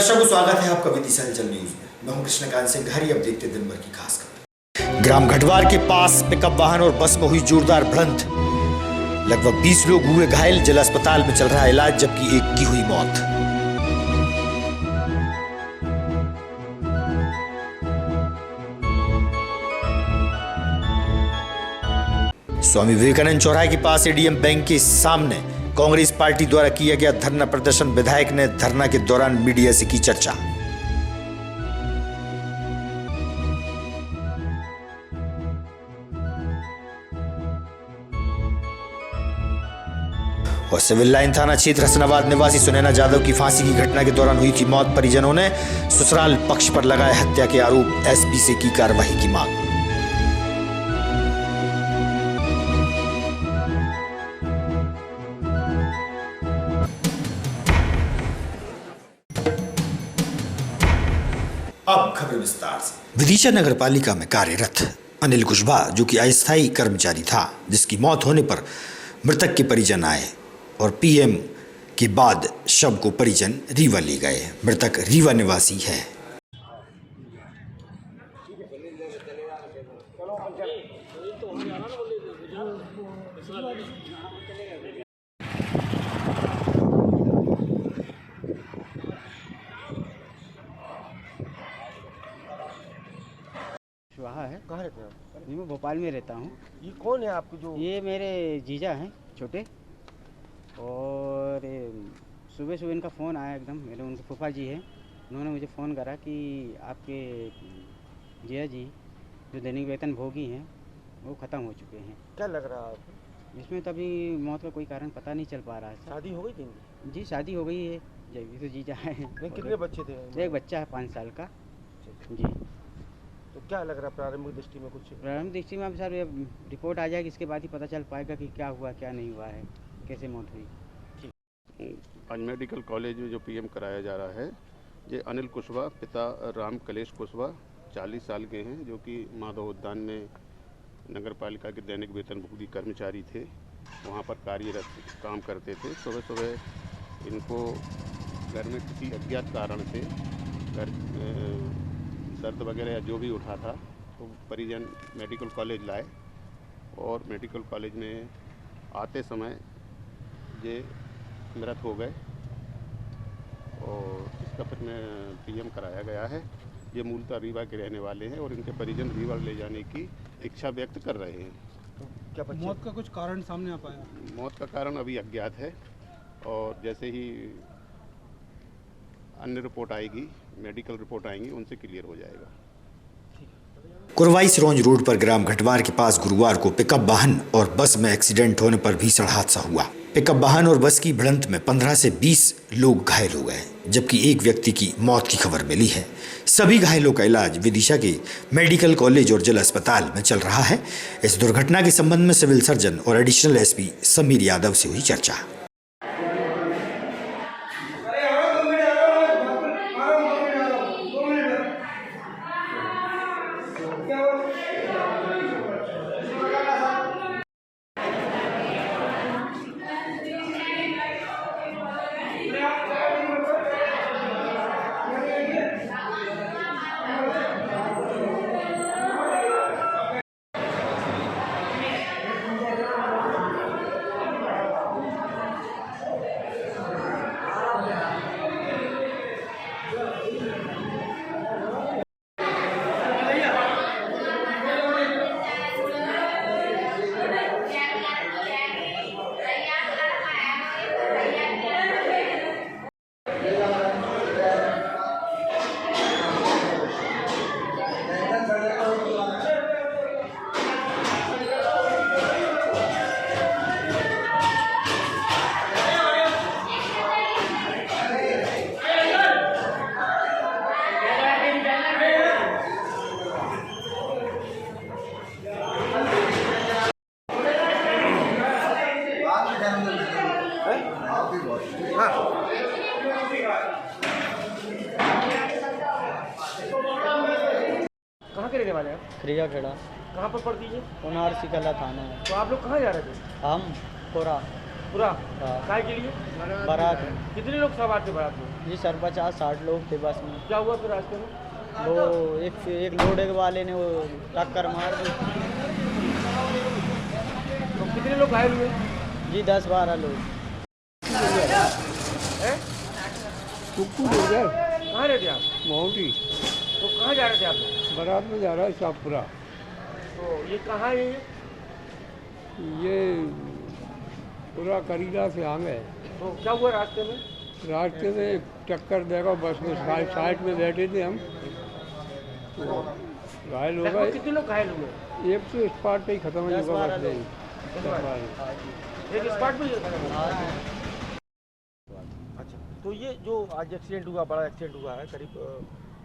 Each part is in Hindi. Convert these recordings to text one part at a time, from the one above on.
दर्शकों, स्वागत है आपका विदिशा न्यूज में। मैं हूं कृष्णकांत सिंह। अब देखते दिन भर की खास खबर। ग्राम घटवार के पास पिकअप वाहन और बस में हुई जोरदार भिड़ंत। लगभग 20 लोग हुए घायल। जिला अस्पताल में चल रहा इलाज, जबकि एक की हुई मौत। स्वामी विवेकानंद चौराहे के पास एडीएम बैंक के सामने कांग्रेस पार्टी द्वारा किया गया धरना प्रदर्शन। विधायक ने धरना के दौरान मीडिया से की चर्चा। और सिविल लाइन थाना क्षेत्र हसनाबाद निवासी सुनैना यादव की फांसी की घटना के दौरान हुई थी मौत। परिजनों ने ससुराल पक्ष पर लगाए हत्या के आरोप। एसपी से की कार्रवाई की मांग। अब खबर विस्तार से। विदिशा नगर पालिका में कार्यरत अनिल कुशवाहा, जो कि अस्थायी कर्मचारी था, जिसकी मौत होने पर मृतक के परिजन आए और पीएम के बाद शव को परिजन रीवा ले गए। मृतक रीवा निवासी है। कुशवाहा है। कहाँ रहते हैं आप? मैं भोपाल में रहता हूँ। ये कौन है आपके जो? ये मेरे जीजा हैं छोटे। और सुबह सुबह इनका फ़ोन आया एकदम। मेरे उनके फूफा जी हैं, उन्होंने मुझे फ़ोन करा कि आपके जिया जी जो दैनिक वेतन भोगी हैं वो ख़त्म हो चुके हैं। क्या लग रहा है आपको? इसमें तभी मौत का कोई कारण पता नहीं चल पा रहा है। शादी हो गई थी इनकी? जी शादी हो गई है। जब तो जीजा है। कितने बच्चे थे? एक बच्चा है 5 साल का। जी। तो क्या लग रहा है प्रारंभिक दृष्टि में? कुछ प्रारंभिक दृष्टि में अब सर रिपोर्ट आ जाएगी, इसके बाद ही पता चल पाएगा कि क्या हुआ क्या नहीं हुआ है, कैसे मौत हुई। आज मेडिकल कॉलेज में जो पीएम कराया जा रहा है, ये अनिल कुशवाहा पिता राम कलेश कुशवाहा 40 साल के हैं, जो कि माधव उद्यान में नगर पालिका के दैनिक वेतनभोगी कर्मचारी थे। वहाँ पर कार्यरत काम करते थे। सुबह सुबह इनको घर में किसी अज्ञात कारण से घर दर्द वगैरह या जो भी उठा था, तो परिजन मेडिकल कॉलेज लाए और मेडिकल कॉलेज में आते समय ये मृत हो गए और इसका फिर में पीएम कराया गया है। ये मूलतः रीवा के रहने वाले हैं और इनके परिजन रीवा ले जाने की इच्छा व्यक्त कर रहे हैं। तो क्या मौत का कुछ कारण सामने आ पाया? मौत का कारण अभी अज्ञात है और जैसे ही अन्य रिपोर्ट आएगी, मेडिकल रिपोर्ट आएंगी, उनसे क्लियर हो जाएगा। कुरवाई सिरोंज रोड पर ग्राम घटवार के पास गुरुवार को पिकअप वाहन और बस में एक्सीडेंट होने पर भीषण हादसा हुआ। पिकअप वाहन और बस की भिड़ंत में 15 से 20 लोग घायल हो गए, जबकि एक व्यक्ति की मौत की खबर मिली है। सभी घायलों का इलाज विदिशा के मेडिकल कॉलेज और जिला अस्पताल में चल रहा है। इस दुर्घटना के संबंध में सिविल सर्जन और एडिशनल एसपी समीर यादव से हुई चर्चा। कहाँ के रहने वाले हैं? खरीजा खेड़ा कहाँ पर पड़ती है? उनारसी कला थाना है। तो आप लोग कहाँ जा रहे थे? हम कोरा पूरा हाँ। काय के लिए? बारात में। कितने लोग सवार थे बारात में? जी सर 50-60 लोग थे बस में। क्या हुआ फिर रास्ते में? वो एक लोड वाले ने वो टक्कर मार दी। तो कितने लोग घायल हुए? जी 10-12 लोग। हैं? कहाँ रहते आप? मोहटी तो कहाँ जा रहे थे आप? बारात में जा रहा है शाहपुरा। तो ये कहाँ है ये? ये पूरा करीला से आम है। तो क्या हुआ रास्ते में? रास्ते में टक्कर देगा बस में साइड में बैठे थे हम, तो घायल हो लगभग गए। कितने लोग घायल हुए? एक तो स्पॉट पे ही खत्म हो चुका बस नहीं। एक स्पॉट पे ही खत्म हो गया। अच्छा, तो ये जो आज एक्सीडेंट हुआ, बड़ा एक्सीडेंट हुआ है, करीब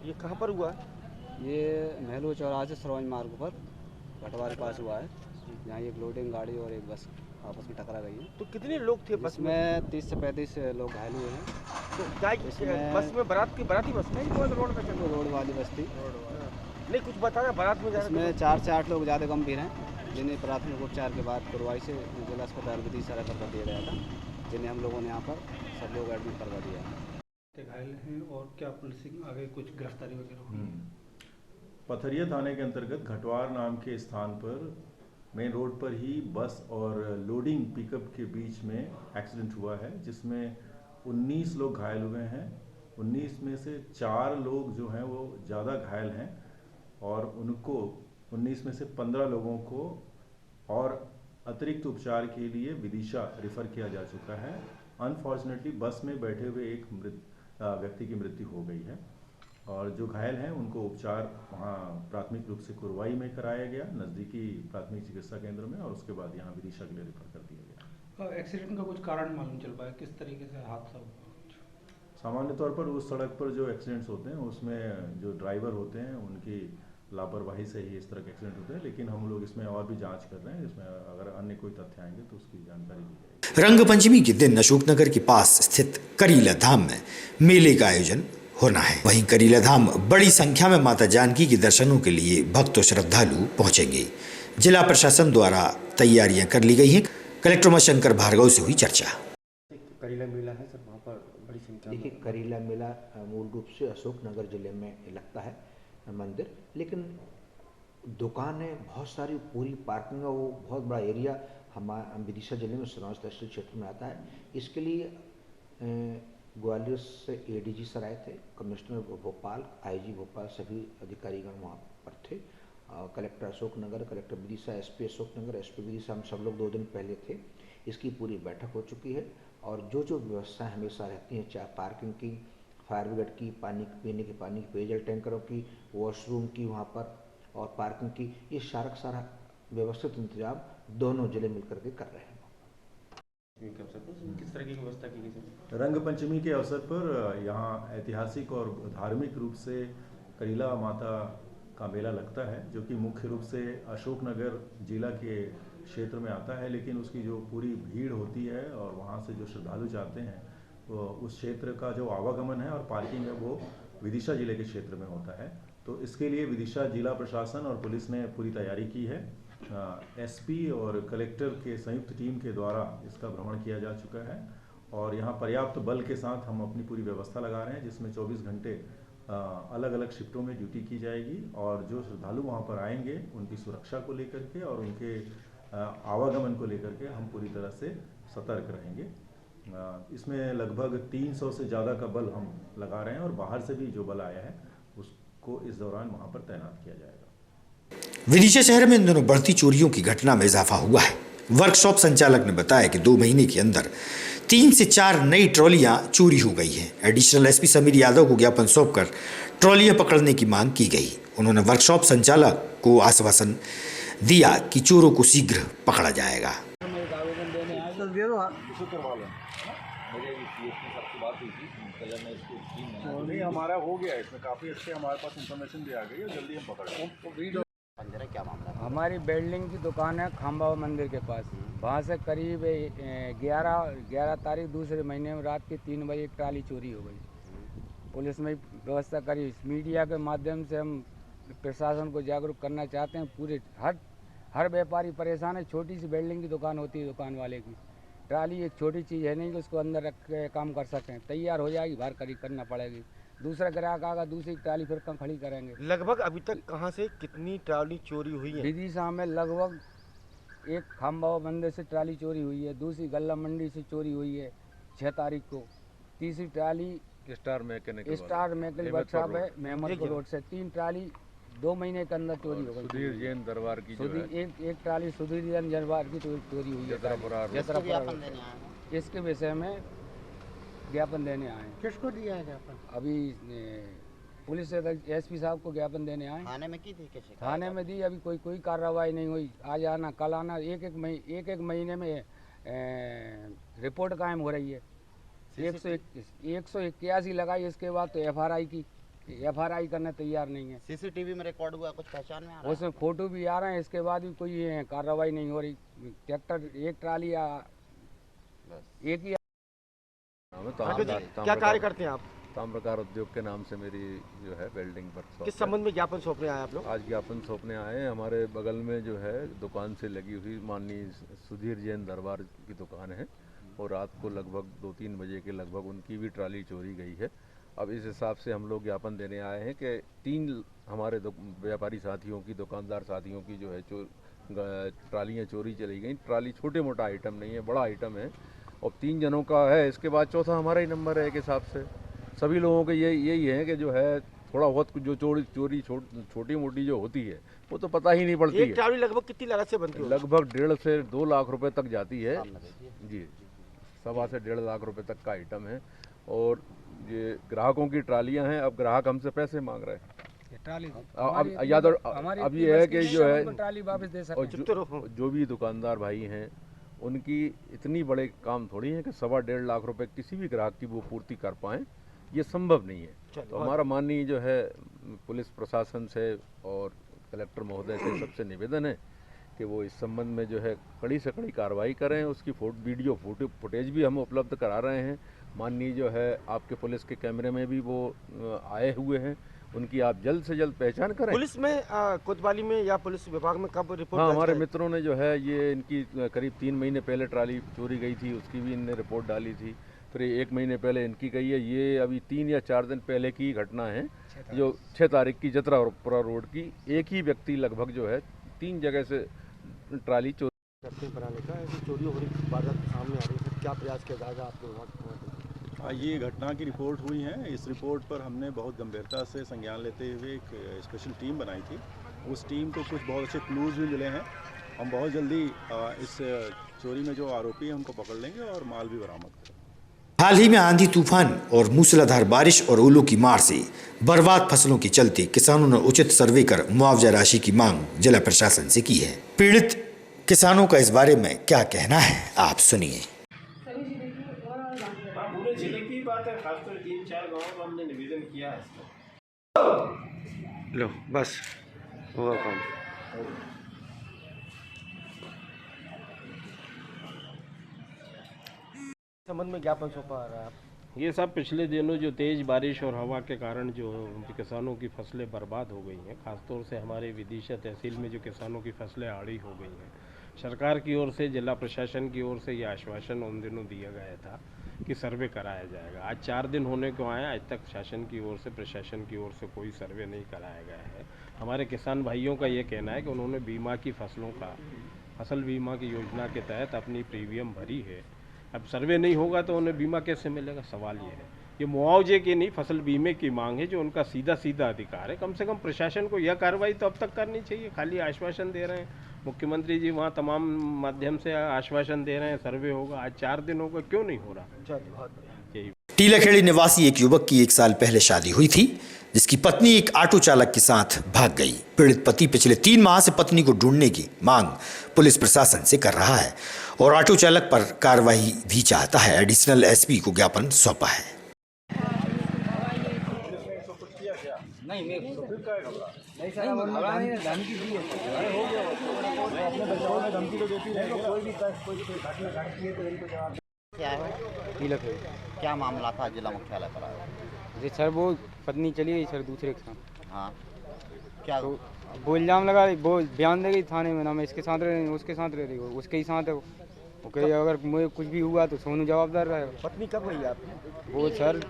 ये कहाँ पर हुआ है? ये महलू चौराहे से सरोज मार्ग पर घटवार के पास हुआ है। यहाँ एक लोडिंग गाड़ी और एक बस आपस में टकरा गई है। तो कितने लोग थे बस में? इसमें 30 से 35 लोग घायल हुए हैं। तो क्या बस में बाराती बस नहीं, वो रोड पे चल वो रोड वाली बस थी। नहीं, कुछ बताया बारात में जाने इसमें 4 से 8 लोग ज़्यादा गंभीर हैं, जिन्हें प्राथमिक उपचार के बाद कुरवाई से जिला अस्पताल विदिशा रेफर कर दिया गया था, जिन्हें हम लोगों ने यहाँ पर सब लोग एडमिट करवा दिया है। घायल हैं और क्या पुलिस आगे कुछ गिरफ्तारी वगैरह हुई? पथरिया थाने के अंतर्गत घटवार नाम के स्थान पर मेन रोड पर ही बस और लोडिंग पिकअप के बीच में एक्सीडेंट हुआ है, जिसमें 19 लोग घायल हुए हैं। 19 में से 4 लोग जो हैं वो ज़्यादा घायल हैं और उनको 19 में से 15 लोगों को और अतिरिक्त उपचार के लिए विदिशा रेफर किया जा चुका है। अनफॉर्चुनेटली बस में बैठे हुए एक व्यक्ति की मृत्यु हो गई है और जो घायल हैं उनको उपचार वहाँ प्राथमिक रूप से कुरवाई में कराया गया, नज़दीकी प्राथमिक चिकित्सा केंद्र में, और उसके बाद यहाँ विदिशा के लिए रेफर कर दिया गया। एक्सीडेंट का कुछ कारण मालूम चल पाया, किस तरीके से हादसा हुआ? सामान्य तौर पर उस सड़क पर जो एक्सीडेंट्स होते हैं उसमें जो ड्राइवर होते हैं उनकी लापरवाही से ही इस तरह के एक्सीडेंट होते हैं, लेकिन हम लोग इसमें और भी जांच कर रहे हैं। इसमें अगर अन्य कोई तथ्य आएंगे तो उसकी जानकारी दी जाएगी। रंग पंचमी के दिन अशोकनगर के पास स्थित करीला धाम में मेले का आयोजन होना है। वहीं करीला धाम बड़ी संख्या में माता जानकी के दर्शनों के लिए भक्त और श्रद्धालु पहुंचेंगे। जिला प्रशासन द्वारा तैयारियां कर ली गई हैं। कलेक्टर उमाशंकर भार्गव से हुई चर्चा। करीला मेला है सर, वहाँ पर बड़ी संख्या में। देखिए, करीला मेला मूल रूप से अशोकनगर जिले में लगता है मंदिर, लेकिन दुकानें बहुत सारी, पूरी पार्किंग है, वो बहुत बड़ा एरिया हमारे विदिशा जिले में सनौज तहसील क्षेत्र में आता है। इसके लिए ग्वालियर से एडीजी सर आए थे, कमिश्नर भोपाल, आईजी भोपाल, सभी अधिकारीगण वहाँ पर थे। Collector Ashoknagar, collector Vidisha, SP Ashoknagar, SP Vidisha, हम सब लोग 2 दिन पहले थे। इसकी पूरी बैठक हो चुकी है और जो व्यवस्थाएं हमेशा रहती हैं, चाहे पार्किंग की, फायर ब्रिगेड की, पानी पीने के पानी की, पेयजल टैंकरों की, वॉशरूम की वहाँ पर और पार्किंग की, ये सारा व्यवस्थित इंतजाम दोनों जिले मिलकर के कर रहे हैं। किस तरह की व्यवस्था की गई सर? रंग पंचमी के अवसर पर यहाँ ऐतिहासिक और धार्मिक रूप से करीला माता का मेला लगता है, जो कि मुख्य रूप से अशोकनगर जिला के क्षेत्र में आता है, लेकिन उसकी जो पूरी भीड़ होती है और वहाँ से जो श्रद्धालु जाते हैं वो उस क्षेत्र का जो आवागमन है और पार्किंग है वो विदिशा जिले के क्षेत्र में होता है। तो इसके लिए विदिशा जिला प्रशासन और पुलिस ने पूरी तैयारी की है। एसपी और कलेक्टर के संयुक्त टीम के द्वारा इसका भ्रमण किया जा चुका है और यहाँ पर्याप्त बल के साथ हम अपनी पूरी व्यवस्था लगा रहे हैं, जिसमें 24 घंटे अलग अलग शिफ्टों में ड्यूटी की जाएगी और जो श्रद्धालु वहाँ पर आएंगे उनकी सुरक्षा को लेकर के और उनके आवागमन को लेकर के हम पूरी तरह से सतर्क रहेंगे। इसमें लगभग 300 से ज़्यादा का बल हम लगा रहे हैं और बाहर से भी जो बल आया है उसको इस दौरान वहाँ पर तैनात किया जाएगा। विदिशा शहर में इन दिनों बढ़ती चोरियों की घटना में इजाफा हुआ है। वर्कशॉप संचालक ने बताया कि 2 महीने के अंदर 3 से 4 नई ट्रॉलियां चोरी हो गई हैं। एडिशनल एसपी समीर यादव को ज्ञापन सौंपकर ट्रॉलियां पकड़ने की मांग की गई। उन्होंने वर्कशॉप संचालक को आश्वासन दिया कि चोरों को शीघ्र पकड़ा जाएगा। नहीं, हमारा हो गया, इसमें काफ़ी अच्छे हमारे पास इंफॉर्मेशन भी आ गई है, जल्दी हम पकड़ लेंगे। क्या मामला? हमारी बिल्डिंग की दुकान है खम्बा मंदिर के पास, वहाँ से करीब 11 तारीख दूसरे महीने में रात के 3 बजे एक ट्राली चोरी हो गई। पुलिस में व्यवस्था करी, मीडिया के माध्यम से हम प्रशासन को जागरूक करना चाहते हैं। पूरे हर व्यापारी परेशान है। छोटी सी बिल्डिंग की दुकान होती है दुकान वाले की, ट्राली एक छोटी चीज़ है नहीं कि उसको अंदर रख के काम कर सकें। तैयार हो जाएगी, बाहर खड़ी करना पड़ेगी, दूसरा ग्राहक आगा, दूसरी ट्राली फिर कहाँ खड़ी करेंगे। लगभग अभी तक कहाँ से कितनी ट्राली चोरी हुई है? विदिशा में लगभग एक खामबाव मंदिर से ट्राली चोरी हुई है, दूसरी गल्ला मंडी से चोरी हुई है 6 तारीख को, तीसरी ट्राली स्टार मैकेनिकल वर्कशॉप है मेहमदपुर रोड से 3 ट्राली 2 महीने के अंदर चोरी हो गई। सुधीर जैन दरबार की जो है एक ट्राली सुधीर जैन दरबार की चोरी हुई है। इसके विषय में ज्ञापन देने आए। किसको दिया है ज्ञापन? अभी पुलिस एसपी साहब को ज्ञापन देने आए। थाने में की थी कैसे? थाने में दी, अभी कोई कार्रवाई नहीं हुई। आज आना कल आना, एक महीने में रिपोर्ट कायम हो रही है। 181 लगाई, इसके बाद तो एफआरआई करने तैयार नहीं है। सीसीटीवी में रिकॉर्ड हुआ, कुछ पहचान में आ रहा है? उसमें फोटो भी आ रहे हैं, इसके बाद भी कोई कार्रवाई नहीं हो रही। ट्रैक्टर एक ट्राली एक ही। क्या कार्य करते हैं आप? ताम्रकार उद्योग के नाम से मेरी जो है वेल्डिंग वर्कशॉप। किस संबंध में ज्ञापन सौंपने आए आप लोग? आज ज्ञापन सौंपने आए हैं। हमारे बगल में जो है दुकान से लगी हुई माननीय सुधीर जैन दरबार की दुकान है और रात को लगभग 2-3 बजे के लगभग उनकी भी ट्राली चोरी गई है। अब इस हिसाब से हम लोग ज्ञापन देने आए हैं कि 3 हमारे व्यापारी साथियों की, दुकानदार साथियों की जो है ट्रालियाँ चोरी चली गई। ट्राली छोटे मोटा आइटम नहीं है, बड़ा आइटम है और 3 जनों का है। इसके बाद चौथा हमारा ही नंबर है। एक हिसाब से सभी लोगों के यही है कि जो है थोड़ा बहुत जो चोरी छोटी मोटी जो होती है वो तो पता ही नहीं पड़ती है। एक ट्राली लगभग कितनी लागत से बनती है? लगभग 1.5 से 2 लाख रुपए तक जाती है जी। 1.25 से 1.5 लाख रुपए तक का आइटम है और ये ग्राहकों की ट्रालियां हैं। अब ग्राहक हमसे पैसे मांग रहे हैं ट्राली। अब ये है कि जो है ट्राली वापस दे सकते और जो भी दुकानदार भाई हैं उनकी इतनी बड़े काम थोड़ी है कि 1.25 लाख रुपए किसी भी ग्राहक की वो पूर्ति कर पाएँ, ये संभव नहीं है। तो हमारा माननीय जो है पुलिस प्रशासन से और कलेक्टर महोदय से सबसे निवेदन है कि वो इस संबंध में जो है कड़ी से कड़ी कार्रवाई करें। उसकी वीडियो फुटेज भी हम उपलब्ध करा रहे हैं। माननीय जो है आपके पुलिस के कैमरे में भी वो आए हुए हैं, उनकी आप जल्द से जल्द पहचान करें। पुलिस में कोतवाली में या पुलिस विभाग में कब रिपोर्ट? हाँ, हमारे मित्रों ने जो है ये इनकी करीब 3 महीने पहले ट्राली चोरी गई थी, उसकी भी इनने रिपोर्ट डाली थी। फिर 1 महीने पहले इनकी गई है। ये अभी 3 या 4 दिन पहले की घटना है जो 6 तारीख की जतरापुरा रोड की। एक ही व्यक्ति लगभग जो है 3 जगह से ट्राली चोरी करते बनाने का, ऐसी चोरी हो रही बात सामने आ रही है। क्या प्रयास किया जाएगा आपके वहाँ? ये घटना की रिपोर्ट हुई है। इस रिपोर्ट पर हमने बहुत गंभीरता से संज्ञान लेते हुए एक स्पेशल टीम बनाई थी। उस टीम को कुछ बहुत अच्छे क्लूज भी मिले हैं। हम बहुत जल्दी इस चोरी में जो आरोपी हैं उनको पकड़ लेंगे और माल भी बरामद करेंगे। हाल ही में आंधी तूफान और मूसलाधार बारिश और ओलों की मार से बर्बाद फसलों के चलते किसानों ने उचित सर्वे कर मुआवजा राशि की मांग जिला प्रशासन से की है। पीड़ित किसानों का इस बारे में क्या कहना है, आप सुनिए। पूरे जिले की बात है, खासकर 3-4 गाँव में हमने निवेदन किया है। लो बस हुआ काम। संबंध में ज्ञापन सौंपा रहा है। ये सब पिछले दिनों जो तेज़ बारिश और हवा के कारण जो किसानों की फसलें बर्बाद हो गई हैं, ख़ासतौर से हमारे विदिशा तहसील में जो किसानों की फसलें आड़ी हो गई हैं, सरकार की ओर से, जिला प्रशासन की ओर से ये आश्वासन उन दिनों दिया गया था कि सर्वे कराया जाएगा। आज 4 दिन होने को आए, आज तक शासन की ओर से, प्रशासन की ओर से कोई सर्वे नहीं कराया गया है। हमारे किसान भाइयों का ये कहना है कि उन्होंने बीमा की फसलों का, फसल बीमा की योजना के तहत अपनी प्रीमियम भरी है। अब सर्वे नहीं होगा तो उन्हें बीमा कैसे मिलेगा? सवाल ये है। ये मुआवजे की नहीं, फसल बीमे की मांग है जो उनका सीधा अधिकार है। कम से कम प्रशासन को यह कार्रवाई तो अब तक करनी चाहिए। खाली आश्वासन दे रहे हैं मुख्यमंत्री जी, वहाँ तमाम माध्यम से आश्वासन दे रहे हैं सर्वे होगा। आज 4 दिन हो गए, क्यों नहीं हो रहा? यही। टीलाखेड़ी निवासी एक युवक की 1 साल पहले शादी हुई थी, जिसकी पत्नी एक ऑटो चालक के साथ भाग गई। पीड़ित पति पिछले 3 माह से पत्नी को ढूंढने की मांग पुलिस प्रशासन से कर रहा है और ऑटो चालक पर कार्रवाई भी चाहता है। एडिशनल एसपी को ज्ञापन सौंपा है। क्या मामला था जिला मुख्यालय पर आया? जी सर, वो पत्नी चली गई सर दूसरे के साथ। हाँ, क्या तो वो इल्ज़ाम लगा, वो बयान दे गई थाने में ना मैं इसके साथ रह रही हूँ, उसके साथ रह रही हूँ, उसके ही साथ है वो। वो कहे अगर मुझे कुछ भी हुआ तो सोनू जवाबदार रहेगा। पत्नी कब गई आपकी? वो सर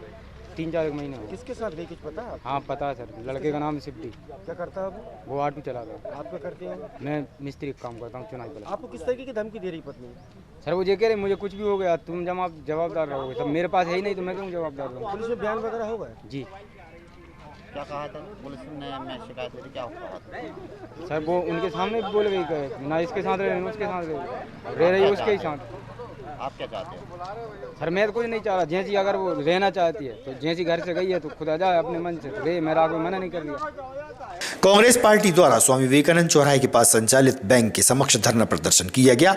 3-4 महीने हो। किसके साथ गई कुछ पता है? हाँ पता है सर, लड़के का नाम शिफ्टी। क्या करता है वो ऑटो चलाता है। आप क्या करते हो? मैं मिस्त्री का काम करता हूँ चुनाई पर। आपको किस तरीके की धमकी दे रही पत्नी? सर वो ये कह रहे मुझे कुछ भी हो गया तुम जवाबदार रहोगे। सब मेरे पास है ही नहीं तो मैं क्यों जवाबदार रहूँ? पुलिस में बयान वगैरह होगा? जी। क्या कहा था पुलिस ने? मैं शिकायत करी, क्या कहा था? सर वो उनके सामने भी बोल गई कहे ना इसके साथ रहे ना उसके साथ रह रही उसके ही साथ। आप क्या चाहते हैं? सर मैं तो कुछ नहीं चाह रहा। जैसी अगर वो रहना चाहती है तो जैसी घर से गई है तो खुद आ जाए अपने मन से, तो रे मेरा कोई मना नहीं कर दिया। कांग्रेस पार्टी द्वारा स्वामी विवेकानंद चौराहे के पास संचालित बैंक के समक्ष धरना प्रदर्शन किया गया,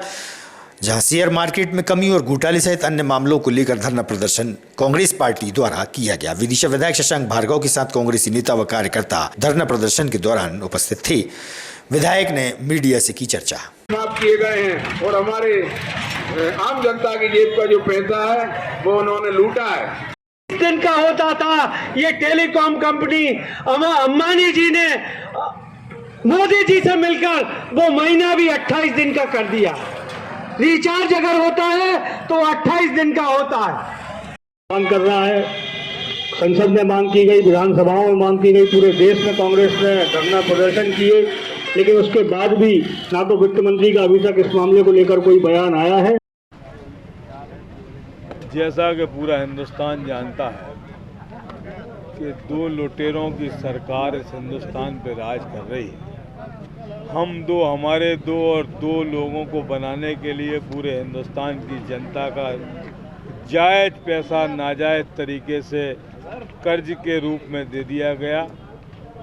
जहां शेयर मार्केट में कमी और घोटाले सहित अन्य मामलों को लेकर धरना प्रदर्शन कांग्रेस पार्टी द्वारा किया गया। विदिशा विधायक शशांक भार्गव के साथ कांग्रेसी नेता व कार्यकर्ता धरना प्रदर्शन के दौरान उपस्थित थे। विधायक ने मीडिया से की चर्चा। माफ किए गए हैं और हमारे आम जनता की जेब का जो पैसा है वो उन्होंने लूटा है। दिन का होता था ये टेलीकॉम कंपनी अंबानी जी ने मोदी जी से मिलकर वो महीना भी 28 दिन का कर दिया। रिचार्ज अगर होता है तो 28 दिन का होता है। मांग कर रहा है, संसद में मांग की गई, विधानसभाओं में मांग की गई, पूरे देश में कांग्रेस ने धरना प्रदर्शन किए, लेकिन उसके बाद भी ना तो वित्त मंत्री का अभी तक इस मामले को लेकर कोई बयान आया है। जैसा कि पूरा हिंदुस्तान जानता है कि दो लुटेरों की सरकार इस हिंदुस्तान पर राज कर रही है। हमारे दो लोगों को बनाने के लिए पूरे हिंदुस्तान की जनता का जायज पैसा नाजायज तरीके से कर्ज के रूप में दे दिया गया।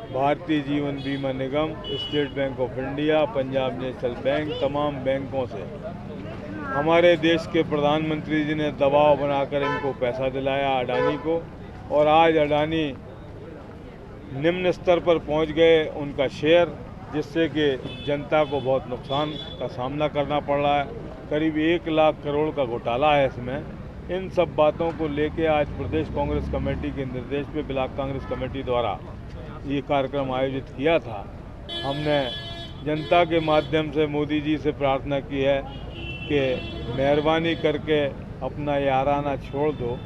Bharatiya Jeevan Bima Nigam, State Bank of India, Punjab National Bank, तमाम बैंकों से हमारे देश के प्रधानमंत्री जी ने दबाव बनाकर इनको पैसा दिलाया अडानी को, और आज अडानी निम्न स्तर पर पहुंच गए उनका शेयर, जिससे कि जनता को बहुत नुकसान का सामना करना पड़ रहा है। करीब 1 लाख करोड़ का घोटाला है इसमें। इन सब बातों को लेके आज प्रदेश कांग्रेस कमेटी के निर्देश पे ब्लॉक कांग्रेस कमेटी द्वारा ये कार्यक्रम आयोजित किया था। हमने जनता के माध्यम से मोदी जी से प्रार्थना की है कि मेहरबानी करके अपना याराना छोड़ दो,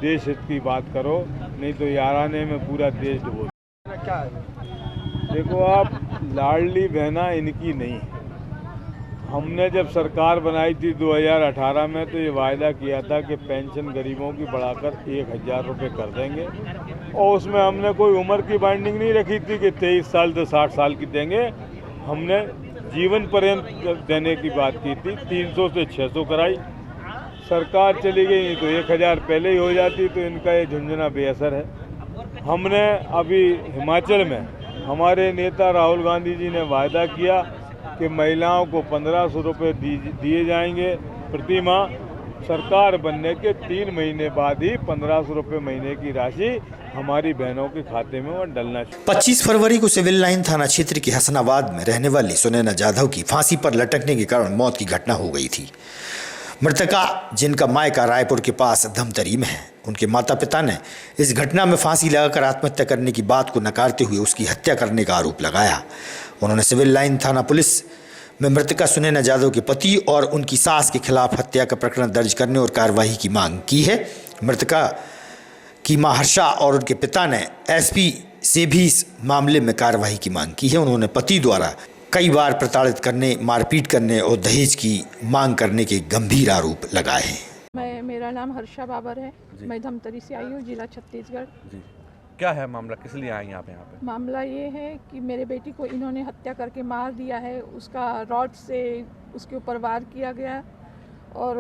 देश हित की बात करो, नहीं तो याराने में पूरा देश डुबो। देखो आप, लाडली बहना इनकी नहीं है। हमने जब सरकार बनाई थी 2018 में तो ये वायदा किया था कि पेंशन गरीबों की बढ़ाकर 1000 रुपये कर देंगे, और उसमें हमने कोई उम्र की बाइंडिंग नहीं रखी थी कि 23 साल से 60 साल की देंगे। हमने जीवन पर्यंत देने की बात की थी। 300 से 600 कराई, सरकार चली गई, नहीं तो 1000 पहले ही हो जाती, तो इनका ये झुंझुना बेअसर है। हमने अभी हिमाचल में हमारे नेता राहुल गांधी जी ने वायदा किया कि महिलाओं को 1500 रुपये दिए जाएंगे प्रति माह। सरकार बनने के 3 महीने बाद ही 1500 रुपये महीने की राशि हमारी बहनों के खाते में वो डलना चाहिए। 25 फरवरी को सिविल लाइन थाना क्षेत्र के हसनाबाद में रहने वाली सुनैना जाधव की फांसी पर लटकने के कारण मौत की घटना हो गई थी। मृतका, जिनका मायका रायपुर के पास धमतरी में है, उनके माता पिता ने इस घटना में फांसी लगाकर आत्महत्या करने की बात को नकारते हुए उसकी हत्या करने का आरोप लगाया। उन्होंने सिविल लाइन थाना पुलिस में मृतका सुनैना जाधव के पति और उनकी सास के खिलाफ हत्या का प्रकरण दर्ज करने और कार्रवाई की मांग की है। मृतका की मां हर्षा और उनके पिता ने एसपी से भी इस मामले में कार्रवाई की मांग की है। उन्होंने पति द्वारा कई बार प्रताड़ित करने, मारपीट करने और दहेज की मांग करने के गंभीर आरोप लगाए हैं। मेरा नाम हर्षा बाबर है, मैं धमतरी से आई हूँ, जिला छत्तीसगढ़। जी, क्या है मामला, किस लिए आई आप यहाँ पे? मामला ये है कि मेरे बेटी को इन्होंने हत्या करके मार दिया है। उसका रॉड से उसके ऊपर वार किया गया और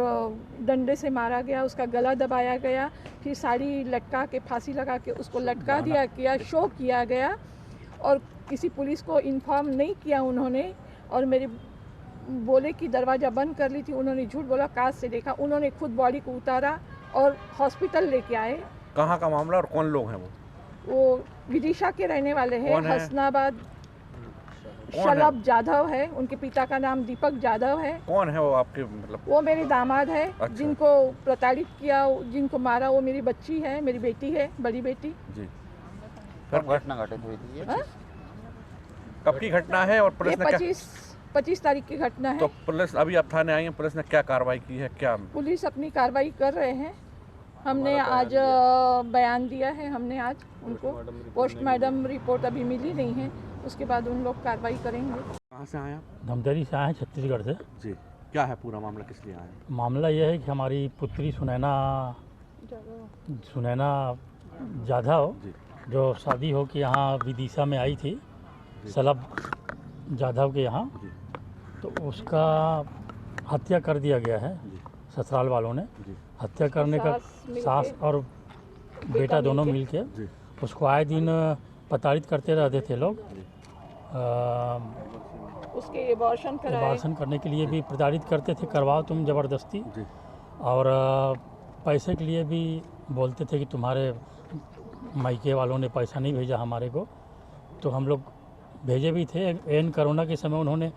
डंडे से मारा गया, उसका गला दबाया गया, फिर साड़ी लटका के फांसी लगा के उसको लटका दिया गया, शो किया गया और किसी पुलिस को इन्फॉर्म नहीं किया उन्होंने। और मेरे बोले कि दरवाज़ा बंद कर ली थी, उन्होंने झूठ बोला, कांच से देखा। उन्होंने खुद बॉडी को उतारा और हॉस्पिटल लेके आए। कहाँ का मामला और कौन लोग हैं वो विदिशा के रहने वाले हैं, हसनाबाद। शलभ जाधव है, उनके पिता का नाम दीपक जाधव है। कौन है वो आपके, मतलब? वो मेरे दामाद है। अच्छा। जिनको प्रताड़ित किया, जिनको मारा, वो मेरी बच्ची है, मेरी बेटी है, बड़ी बेटी। जी, कब घटना घटित हुई थी? कब की घटना है और पुलिस ने 25 25 तारीख की घटना है। तो पुलिस अभी आप थाने आई हैं, पुलिस ने क्या कार्रवाई की है? क्या पुलिस अपनी कार्रवाई कर रहे हैं। हमने आज बयान दिया है, हमने आज उनको पोस्टमार्टम रिपोर्ट अभी मिली नहीं है, उसके बाद उन लोग कार्रवाई करेंगे। कहाँ से आए आप? धमतरी से आए, छत्तीसगढ़ से। जी, क्या है पूरा मामला, किस लिए आए? मामला यह है कि हमारी पुत्री सुनैना जाधव जो शादी हो के यहाँ विदिशा में आई थी, सलब जाधव के यहाँ, तो उसका हत्या कर दिया गया है ससुराल वालों ने। हत्या करने का सास और बेटा दोनों मिलके उसको आए दिन प्रताड़ित करते रहते थे लोग। उसके एबॉर्शन करने के लिए भी प्रताड़ित करते थे, करवाओ तुम ज़बरदस्ती, और पैसे के लिए भी बोलते थे कि तुम्हारे मायके वालों ने पैसा नहीं भेजा हमारे को। तो हम लोग भेजे भी थे। एन कोरोना के समय उन्होंने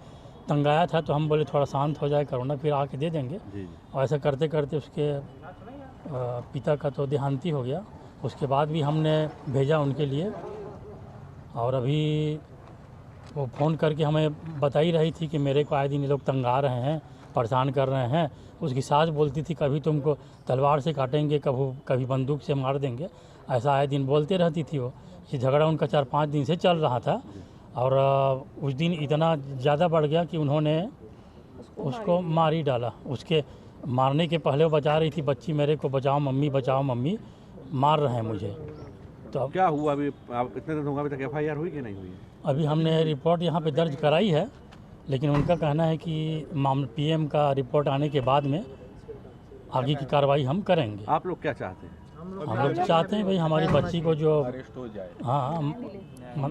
तंगाया था, तो हम बोले थोड़ा शांत हो जाए कोरोना, फिर आके दे देंगे। और ऐसा करते करते उसके पिता का तो देहांती हो गया। उसके बाद भी हमने भेजा उनके लिए, और अभी वो फ़ोन करके हमें बता ही रही थी कि मेरे को आए दिन ये लोग तंगा रहे हैं, परेशान कर रहे हैं। उसकी सास बोलती थी कभी तुमको तलवार से काटेंगे, कभी बंदूक से मार देंगे, ऐसा आए दिन बोलते रहती थी वो। ये झगड़ा उनका 4-5 दिन से चल रहा था, और उस दिन इतना ज़्यादा बढ़ गया कि उन्होंने उसको मार ही डाला। उसके मारने के पहले वो बचा रही थी बच्ची मेरे को, बचाओ मम्मी, मार रहे हैं मुझे। तो अब क्या हुआ? अभी आप इतने दिन होगा, अभी तक FIR हुई कि नहीं हुई? अभी हमने रिपोर्ट यहाँ पे दर्ज कराई है, लेकिन उनका कहना है कि PM का रिपोर्ट आने के बाद में आगे की कार्रवाई हम करेंगे। आप लोग क्या चाहते हैं? हम लोग चाहते हैं भाई हमारी बच्ची को जो अरेस्ट हो जाए, हाँ,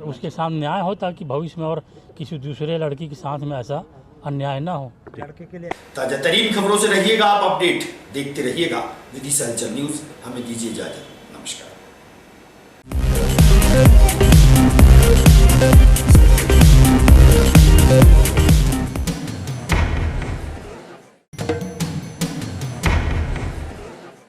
उसके साथ न्याय हो, ताकि भविष्य में और किसी दूसरे लड़की के साथ में ऐसा अन्याय ना हो। ताजा तरीन खबरों से रहिएगा आप अपडेट, देखते रहिएगा विदिशा न्यूज़। हमें दीजिए इजाजत, नमस्कार।